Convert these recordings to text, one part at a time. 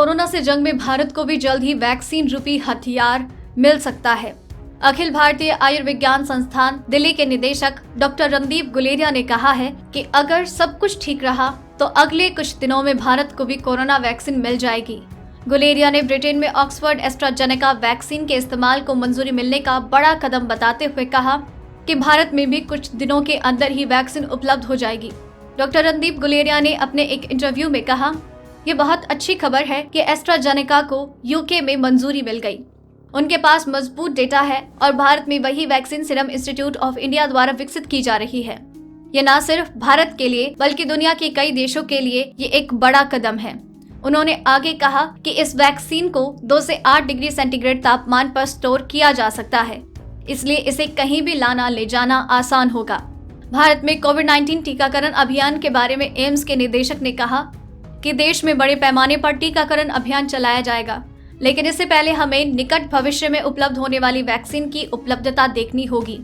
Corona से जंग में भारत को भी जल्द ही वैक्सीन रूपी हथियार मिल सकता है। अखिल भारतीय आयुर्विज्ञान संस्थान दिल्ली के निदेशक डॉक्टर रणदीप गुलेरिया ने कहा है कि अगर सब कुछ ठीक रहा तो अगले कुछ दिनों में भारत को भी कोरोना वैक्सीन मिल जाएगी। गुलेरिया ने ब्रिटेन में ऑक्सफोर्ड एस्ट्राजेनेका वैक्सीन के इस्तेमाल को मंजूरी मिलने का बड़ा कदम बताते हुए कहा कि भारत में भी कुछ दिनों के अंदर ही वैक्सीन उपलब्ध हो जाएगी। डॉक्टर रणदीप गुलेरिया ने अपने एक इंटरव्यू में कहा, ये बहुत अच्छी खबर है कि एस्ट्राजेनेका को यूके में मंजूरी मिल गई। उनके पास मजबूत डेटा है और भारत में वही vaccine serum institute of India द्वारा विकसित की जा रही है। ये न सिर्फ भारत के लिए बल्कि दुनिया के कई देशों के लिए ये एक बड़ा कदम है। उन्होंने आगे कहा कि इस वैक्सीन को 2 से 8 डिग्री सेंटीग्रेड तापमान पर स्टोर किया जा सकता है, इसलिए इसे कहीं भी लाना ले जाना आसान होगा। भारत में कोविड-19 टीकाकरण अभियान के बारे में एम्स के निदेशक ने कहा कि देश में बड़े पैमाने पर टीकाकरण अभियान चलाया जाएगा, लेकिन इससे पहले हमें निकट भविष्य में उपलब्ध होने वाली वैक्सीन की उपलब्धता देखनी होगी।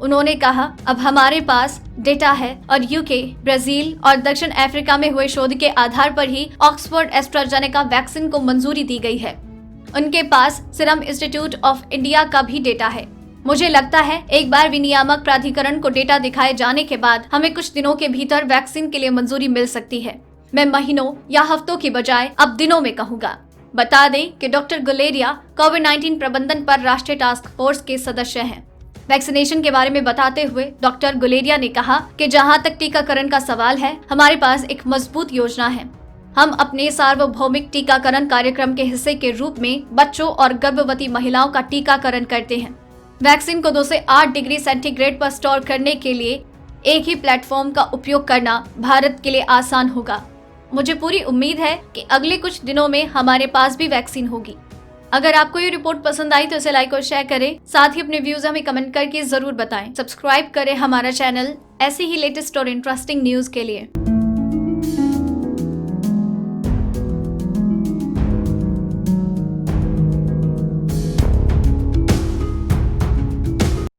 उन्होंने कहा, अब हमारे पास डेटा है और यूके, ब्राजील और दक्षिण अफ्रीका में हुए शोध के आधार पर ही ऑक्सफोर्ड एस्ट्राजेनेका वैक्सीन को मंजूरी दी गई है। उनके पास सीरम इंस्टीट्यूट ऑफ इंडिया का भी डेटा है। मुझे लगता है एक बार विनियामक प्राधिकरण को डेटा दिखाए जाने के बाद हमें कुछ दिनों के भीतर वैक्सीन के लिए मंजूरी मिल सकती है। मैं महीनों या हफ्तों की बजाय अब दिनों में कहूँगा। बता दें कि डॉक्टर गुलेरिया कोविड-19 प्रबंधन पर राष्ट्रीय टास्क फोर्स के सदस्य हैं। वैक्सीनेशन के बारे में बताते हुए डॉक्टर गुलेरिया ने कहा कि जहां तक टीकाकरण का सवाल है, हमारे पास एक मजबूत योजना है। हम अपने सार्वभौमिक टीकाकरण कार्यक्रम के हिस्से के रूप में बच्चों और गर्भवती महिलाओं का टीकाकरण करते हैं। वैक्सीन को 2 से 8 डिग्री सेंटीग्रेड पर स्टोर करने के लिए एक ही प्लेटफॉर्म का उपयोग करना भारत के लिए आसान होगा। मुझे पूरी उम्मीद है कि अगले कुछ दिनों में हमारे पास भी वैक्सीन होगी। अगर आपको ये रिपोर्ट पसंद आई तो इसे लाइक और शेयर करें। साथ ही अपने व्यूज हमें कमेंट करके जरूर बताएं। सब्सक्राइब करें हमारा चैनल ऐसे ही लेटेस्ट और इंटरेस्टिंग न्यूज के लिए।